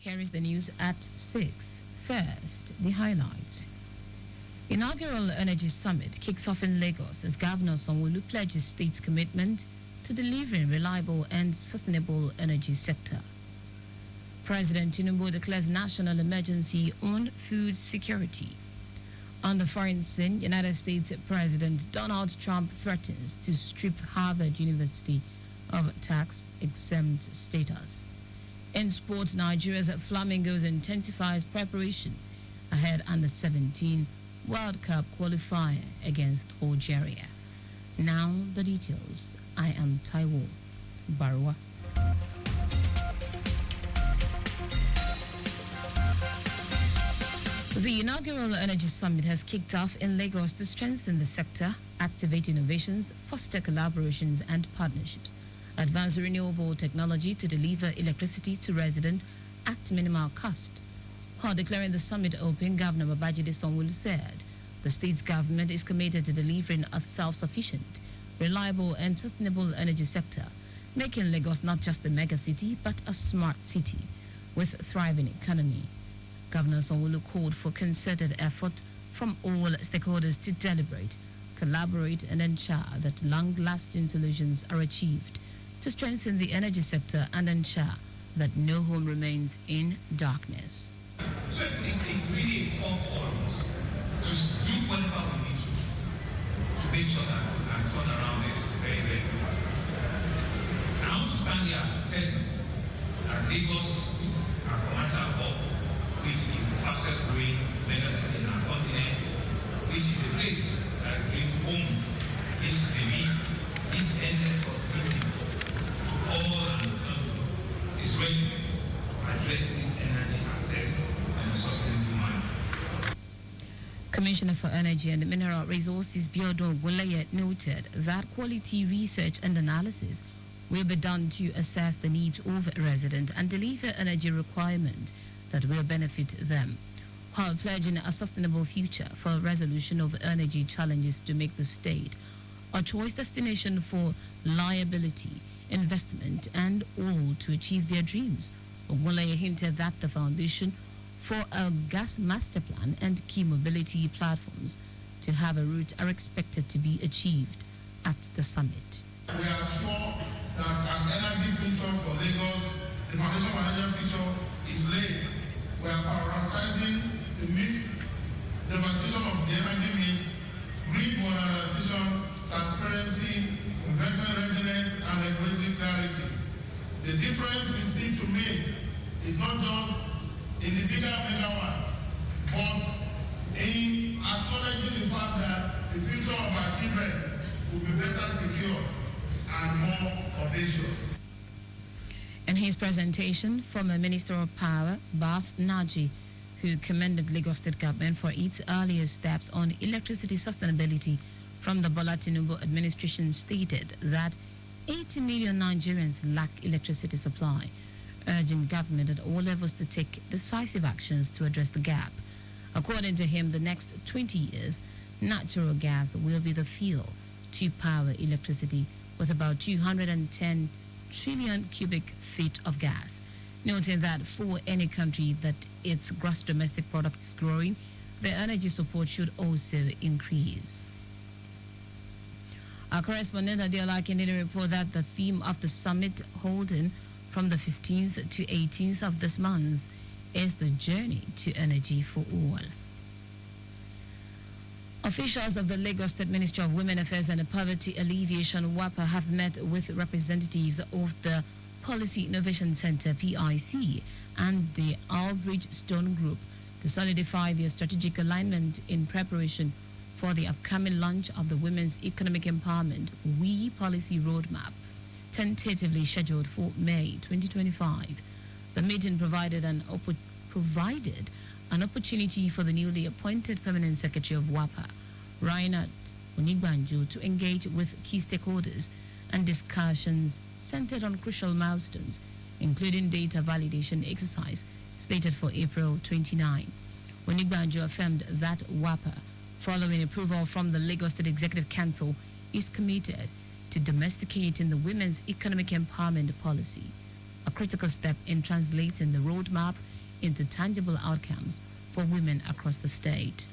Here is the news at 6. First, the highlights. Inaugural Energy Summit kicks off in Lagos as Governor Sanwo-Olu pledges state's commitment to delivering reliable and sustainable energy sector. President Tinubu declares national emergency on food security. On the foreign scene, United States President Donald Trump threatens to strip Harvard University of tax-exempt status. In sports, Nigeria's Flamingos intensifies preparation ahead under 17 World Cup qualifier against Algeria. Now the details. I am Taiwo Baruwa. The inaugural Energy Summit has kicked off in Lagos to strengthen the sector, activate innovations, foster collaborations and partnerships, advance renewable technology to deliver electricity to residents at minimal cost. While declaring the summit open, Governor Babajide Sanwo-Olu said the state's government is committed to delivering a self-sufficient, reliable and sustainable energy sector, making Lagos not just a mega city but a smart city with a thriving economy. Governor Sanwo-Olu called for concerted effort from all stakeholders to deliberate, collaborate and ensure that long-lasting solutions are achieved to strengthen the energy sector and ensure that no home remains in darkness. So it's really a call for all of us to do whatever we need to do to make sure that we can turn around this very, very quickly. And I want to stand here to tell you that Lagos is our commercial hub, which is the fastest growing mega city in our continent, which is a place that creates homes, gives belief, gives endless possibilities to all and return to, is ready to address this energy access in a sustainable manner. Commissioner for Energy and Mineral Resources Biodun Ogunleye noted that quality research and analysis will be done to assess the needs of residents and deliver energy requirements that will benefit them, while pledging a sustainable future for resolution of energy challenges to make the state a choice destination for liability, investment, and all to achieve their dreams. Ogunleye hinted that the foundation for a gas master plan and key mobility platforms to have a route are expected to be achieved at the summit. We are sure that an energy future for Lagos, the foundation for energy future, is laid. We are prioritizing the mix, diversification of the energy mix, grid modernization, transparency, investment readiness, and regulatory clarity. The difference we seek to make is not just in the bigger megawatts, but in acknowledging the fact that the future of our children will be better secured and more audacious. In his presentation, former Minister of Power, Bath Naji, who commended Lagos State Government for its earlier steps on electricity sustainability from the Bola Tinubu administration, stated that 80 million Nigerians lack electricity supply, urging government at all levels to take decisive actions to address the gap. According to him, the next 20 years, natural gas will be the fuel to power electricity with about 210 trillion cubic feet of gas, noting that for any country that its gross domestic product is growing, the energy support should also increase. Our correspondent Adela Kennedy report that the theme of the summit holding from the 15th to 18th of this month is the journey to energy for all. Officials of the Lagos State Ministry of Women Affairs and Poverty Alleviation WAPA have met with representatives of the Policy Innovation Center PIC and the Albridge Stone Group to solidify their strategic alignment in preparation for the upcoming launch of the Women's Economic Empowerment WE Policy Roadmap, tentatively scheduled for May 2025. The meeting provided an opportunity for the newly appointed Permanent Secretary of WAPA, Reinhard Onigbanjo, to engage with key stakeholders and discussions centered on crucial milestones, including data validation exercise slated for April 29. Onigbanjo affirmed that WAPA, following approval from the Lagos State Executive Council, is committed to domesticating the women's economic empowerment policy. a critical step in translating the roadmap into tangible outcomes for women across the state.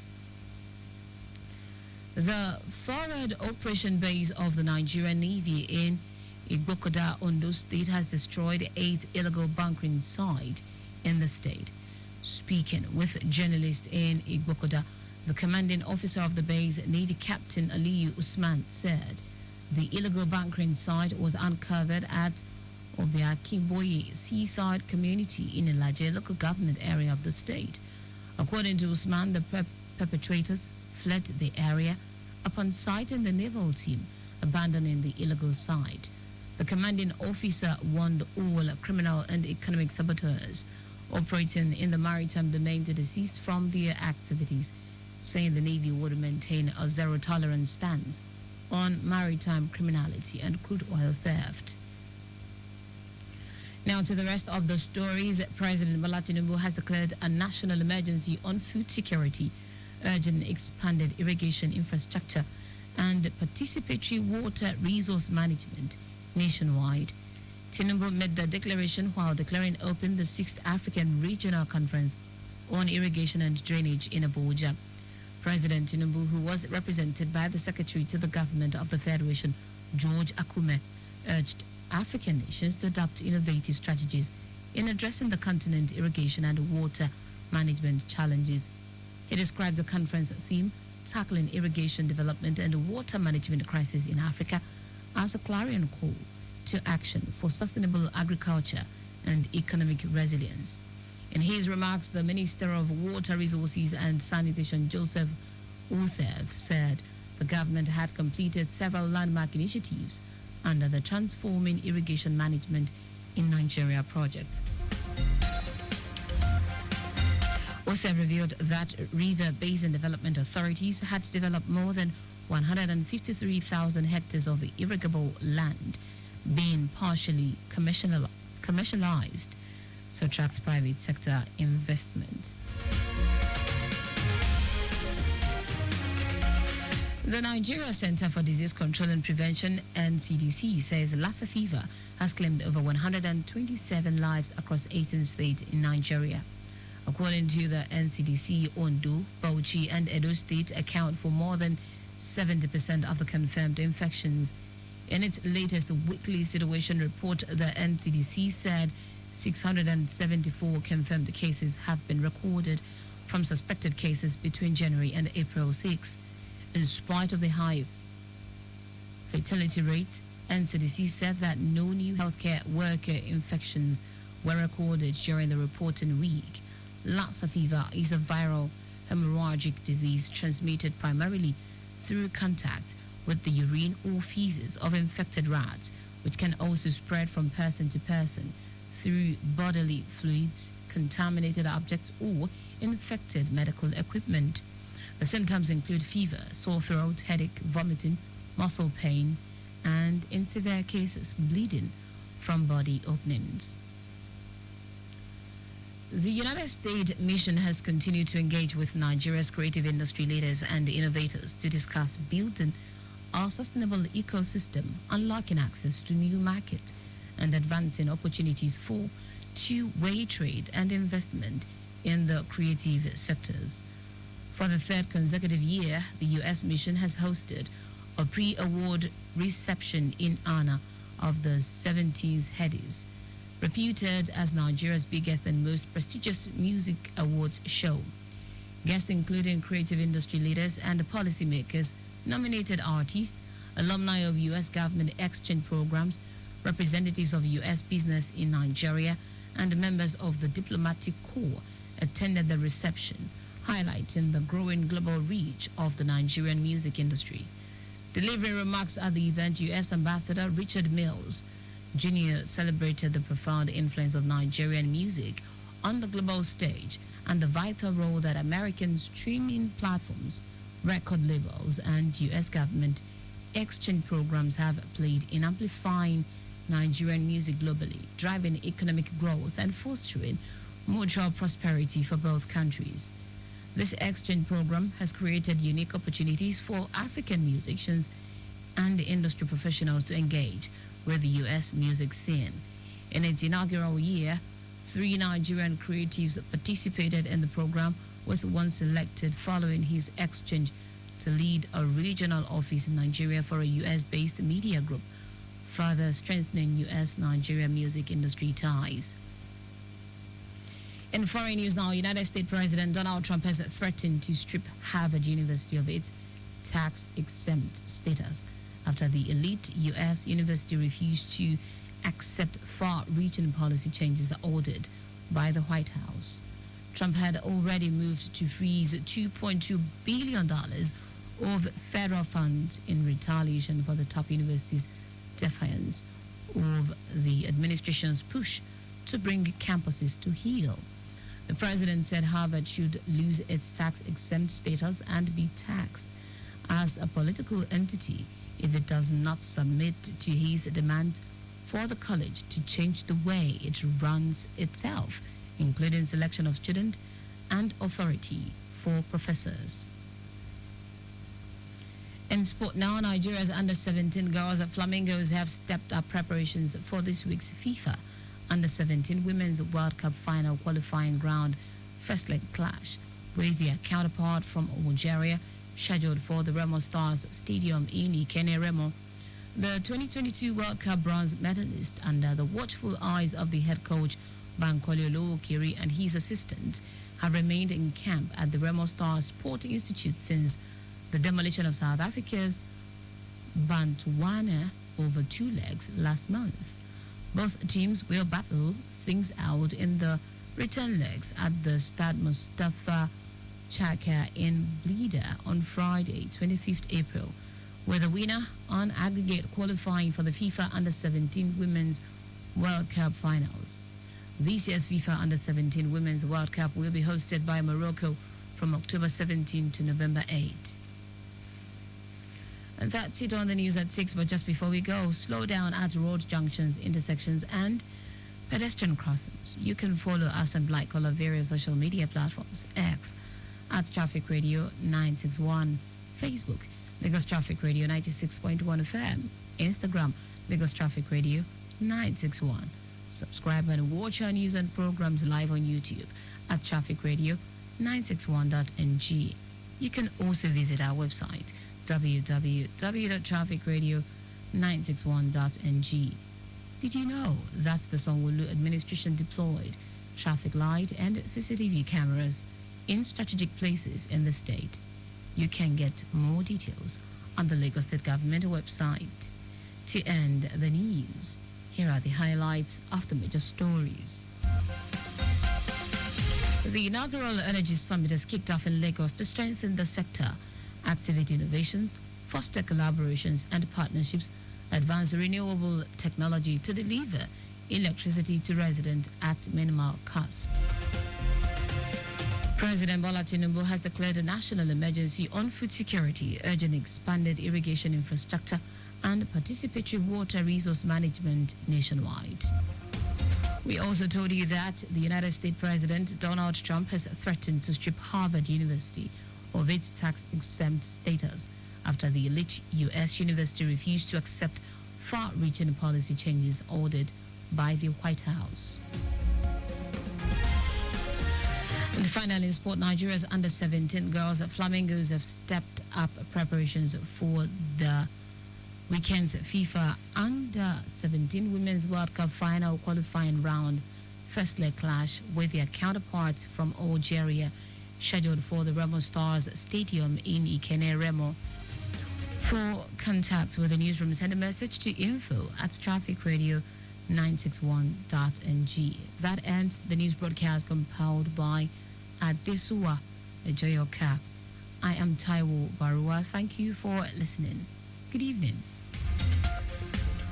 The forward operation base of the Nigerian Navy in Igbokoda, Ondo State has destroyed 8 illegal bunkering sites in the state. Speaking with journalists in Igbokoda, the commanding officer of the base, Navy Captain Aliyu Usman, said the illegal bunkering site was uncovered at Obiakiboye seaside community in Ilaje local government area of the state. According to Usman, the perpetrators fled the area upon sighting the naval team abandoning the illegal site. The commanding officer warned all criminal and economic saboteurs operating in the maritime domain to desist from their activities, saying the Navy would maintain a zero-tolerance stance on maritime criminality and crude oil theft. Now to the rest of the stories. President Bola Tinubu has declared a national emergency on food security, urging expanded irrigation infrastructure and participatory water resource management nationwide. Tinubu made the declaration while declaring open the 6th African Regional Conference on Irrigation and Drainage in Abuja. President Tinubu, who was represented by the Secretary to the Government of the Federation, George Akume, urged African nations to adopt innovative strategies in addressing the continent's irrigation and water management challenges. He described the conference theme, Tackling Irrigation Development and Water Management Crisis in Africa, as a clarion call to action for sustainable agriculture and economic resilience. In his remarks, the Minister of Water Resources and Sanitation, Joseph Usev, said the government had completed several landmark initiatives under the Transforming Irrigation Management in Nigeria project. Usev revealed that River Basin Development Authorities had developed more than 153,000 hectares of irrigable land, being partially commercialized to attract private sector investment. The Nigeria Center for Disease Control and Prevention, NCDC, says Lassa fever has claimed over 127 lives across 18 states in Nigeria. According to the NCDC, Ondo, Bauchi, and Edo State account for more than 70% of the confirmed infections. In its latest weekly situation report, the NCDC said 674 confirmed cases have been recorded from suspected cases between January and April 6. In spite of the high fatality rates, NCDC said that no new healthcare worker infections were recorded during the reporting week. Lassa fever is a viral hemorrhagic disease transmitted primarily through contact with the urine or feces of infected rats, which can also spread from person to person through bodily fluids, contaminated objects, or infected medical equipment. The symptoms include fever, sore throat, headache, vomiting, muscle pain, and in severe cases, bleeding from body openings. The United States mission has continued to engage with Nigeria's creative industry leaders and innovators to discuss building a sustainable ecosystem, unlocking access to new markets, and advancing opportunities for two-way trade and investment in the creative sectors. For the third consecutive year, the U.S. mission has hosted a pre-award reception in honor of the 17th Headies, reputed as Nigeria's biggest and most prestigious music awards show. Guests including creative industry leaders and policymakers, nominated artists, alumni of U.S. government exchange programs, representatives of U.S. business in Nigeria, and members of the diplomatic corps attended the reception, highlighting the growing global reach of the Nigerian music industry. Delivering remarks at the event, U.S. Ambassador Richard Mills Jr. celebrated the profound influence of Nigerian music on the global stage and the vital role that American streaming platforms, record labels, and U.S. government exchange programs have played in amplifying Nigerian music globally, driving economic growth and fostering mutual prosperity for both countries. This exchange program has created unique opportunities for African musicians and industry professionals to engage with the U.S. music scene. In its inaugural year, 3 Nigerian creatives participated in the program, with one selected following his exchange to lead a regional office in Nigeria for a US-based media group, further strengthening US-Nigeria music industry ties. In foreign news now, United States President Donald Trump has threatened to strip Harvard University of its tax-exempt status after the elite U.S. university refused to accept far-reaching policy changes ordered by the White House. Trump had already moved to freeze $2.2 billion of federal funds in retaliation for the top university's defiance of the administration's push to bring campuses to heel. The president said Harvard should lose its tax-exempt status and be taxed as a political entity if it does not submit to his demand for the college to change the way it runs itself, including selection of student and authority for professors. In sport now, Nigeria's under-17 girls Flamingos have stepped up preparations for this week's FIFA Under-17 Women's World Cup final qualifying round first leg clash with their counterpart from Algeria, scheduled for the Remo Stars Stadium in Ikene Remo. The 2022 World Cup bronze medalist, under the watchful eyes of the head coach Bankole Olowokere and his assistant, have remained in camp at the Remo Stars Sport Institute since the demolition of South Africa's Botswana over 2 legs last month. Both teams will battle things out in the return legs at the Stade Mustafa Chaka in Blida on Friday, 25th April, with a winner on aggregate qualifying for the FIFA Under-17 Women's World Cup finals. This year's FIFA Under-17 Women's World Cup will be hosted by Morocco from October 17 to November 8. And that's it on the news at 6, but just before we go, slow down at road junctions, intersections, and pedestrian crossings. You can follow us and like all our various social media platforms: X at Traffic Radio 961, Facebook Lagos Traffic Radio 96.1 FM, Instagram Lagos Traffic Radio 961. Subscribe and watch our news and programs live on YouTube at Traffic Radio 961.ng. You can also visit our website www.trafficradio961.ng. Did you know that the Sanwo-Olu administration deployed traffic light and CCTV cameras in strategic places in the state? You can get more details on the Lagos State Government website. To end the news, here are the highlights of the major stories. The inaugural Energy Summit has kicked off in Lagos to strengthen the sector, activate innovations, foster collaborations and partnerships, advance renewable technology to deliver electricity to residents at minimal cost. President Bola Tinubu has declared a national emergency on food security, urging expanded irrigation infrastructure and participatory water resource management nationwide. We also told you that the United States President Donald Trump has threatened to strip Harvard University of its tax-exempt status after the elite U.S. university refused to accept far-reaching policy changes ordered by the White House. And finally, in sport, Nigeria's under-17 girls Flamingos have stepped up preparations for the weekend's FIFA Under-17 Women's World Cup final qualifying round first leg clash with their counterparts from Algeria, scheduled for the Remo Stars Stadium in Ikene Remo. For contacts with the newsroom, send a message to info@trafficradio961.ng. That ends the news broadcast compiled by Adesuwa Ejoyoka. I am Taiwo Baruwa. Thank you for listening. Good evening.